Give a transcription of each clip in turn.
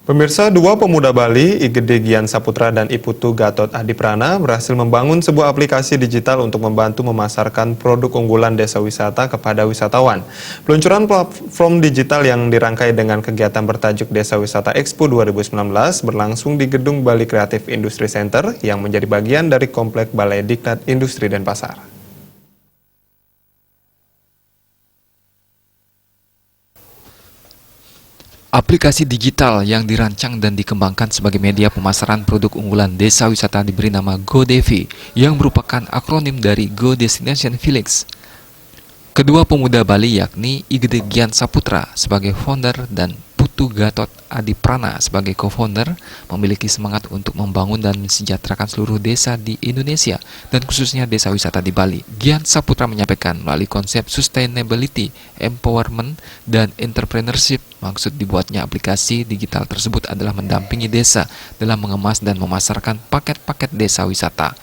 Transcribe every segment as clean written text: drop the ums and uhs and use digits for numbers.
Pemirsa, dua pemuda Bali, Igede Gian Saputra dan Iputu Gatot Adiprana berhasil membangun sebuah aplikasi digital untuk membantu memasarkan produk unggulan desa wisata kepada wisatawan. Peluncuran platform digital yang dirangkai dengan kegiatan bertajuk Desa Wisata Expo 2019 berlangsung di Gedung Bali Creative Industry Center yang menjadi bagian dari Komplek Balai Diklat Industri Denpasar. Aplikasi digital yang dirancang dan dikembangkan sebagai media pemasaran produk unggulan desa wisata diberi nama GoDevi, yang merupakan akronim dari Go Destination Village. Kedua pemuda Bali yakni Igede Gian Saputra sebagai founder dan Putu Gatot Adiprana sebagai co-founder memiliki semangat untuk membangun dan mensejahterakan seluruh desa di Indonesia dan khususnya desa wisata di Bali. Gian Saputra menyampaikan melalui konsep sustainability, empowerment, dan entrepreneurship, maksud dibuatnya aplikasi digital tersebut adalah mendampingi desa dalam mengemas dan memasarkan paket-paket desa wisata.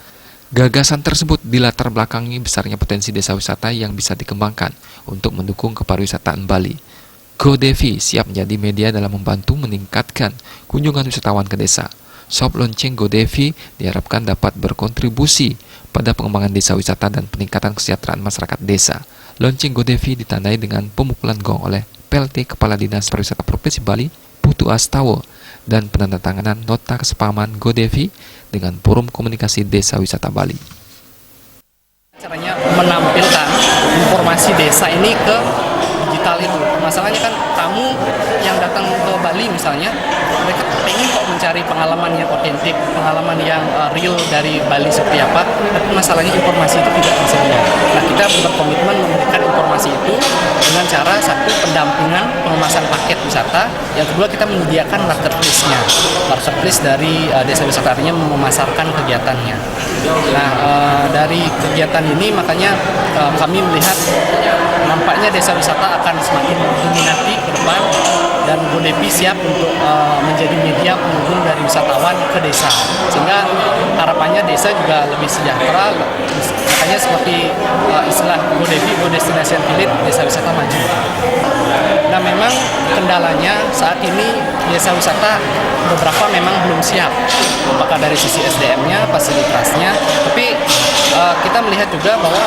Gagasan tersebut dilatar belakangi besarnya potensi desa wisata yang bisa dikembangkan untuk mendukung kepariwisataan Bali. GoDevi siap menjadi media dalam membantu meningkatkan kunjungan wisatawan ke desa. Shop launching GoDevi diharapkan dapat berkontribusi pada pengembangan desa wisata dan peningkatan kesejahteraan masyarakat desa. Launching GoDevi ditandai dengan pemukulan gong oleh PLT Kepala Dinas Pariwisata Provinsi Bali, Putu Astawa, dan penandatanganan nota kesepahaman GoDevi dengan Forum Komunikasi Desa Wisata Bali. Caranya menampilkan informasi desa ini ke digital itu. Masalahnya kan tamu yang datang ke Bali misalnya, mereka pengen kok mencari pengalaman yang otentik, pengalaman yang real dari Bali seperti apa, tapi masalahnya informasi itu tidak tersedia. Nah, kita berkomitmen memberikan informasi itu dengan cara satu, pendampingan pengemasan paket wisata, yang kedua kita menyediakan marketplace-nya. Marketplace dari desa wisata, artinya memasarkan kegiatannya. Nah, dari kegiatan ini makanya kami melihat nampaknya desa wisata akan semakin diminati ke depan, dan GoDevi siap untuk menjadi media penghubung dari wisatawan ke desa, sehingga harapannya desa juga lebih sejahtera. Makanya seperti istilah GoDevi, Go Destination Village, desa wisata maju. Nah, memang kendalanya saat ini desa wisata beberapa memang belum siap, apakah dari sisi SDM-nya, fasilitasnya, tapi kita melihat juga bahwa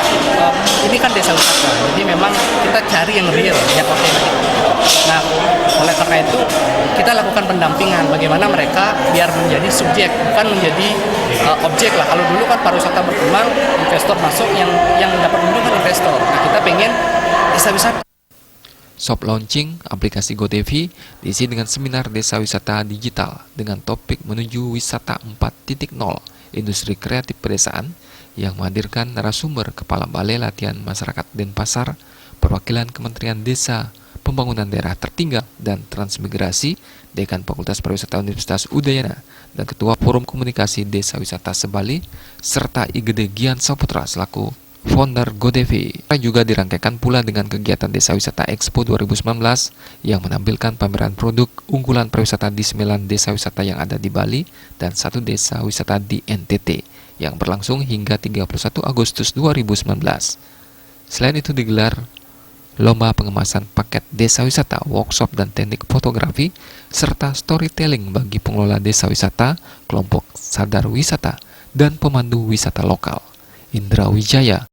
ini kan desa wisata, jadi memang kita cari yang real, yang otentik. Nah, oleh karena itu kita lakukan pendampingan bagaimana mereka biar menjadi subjek, bukan menjadi objek lah. Kalau dulu kan pariwisata berkembang, investor masuk, yang dapat untung kan investor. Nah, kita pengen desa wisata. Soft launching aplikasi GoDevi diisi dengan seminar desa wisata digital dengan topik menuju wisata 4.0 industri kreatif pedesaan yang menghadirkan narasumber Kepala Balai Latihan Masyarakat Denpasar, perwakilan Kementerian Desa, Pembangunan Daerah Tertinggal dan Transmigrasi, Dekan Fakultas Pariwisata Universitas Udayana, dan Ketua Forum Komunikasi Desa Wisata Sebali, serta Igede Gian Saputra selaku founder GoDevi. Juga dirangkaikan pula dengan kegiatan Desa Wisata Expo 2019 yang menampilkan pameran produk unggulan pariwisata di 9 desa wisata yang ada di Bali dan 1 desa wisata di NTT yang berlangsung hingga 31 Agustus 2019. Selain itu digelar lomba pengemasan paket desa wisata, workshop dan teknik fotografi, serta storytelling bagi pengelola desa wisata, kelompok sadar wisata, dan pemandu wisata lokal. Indra Wijaya,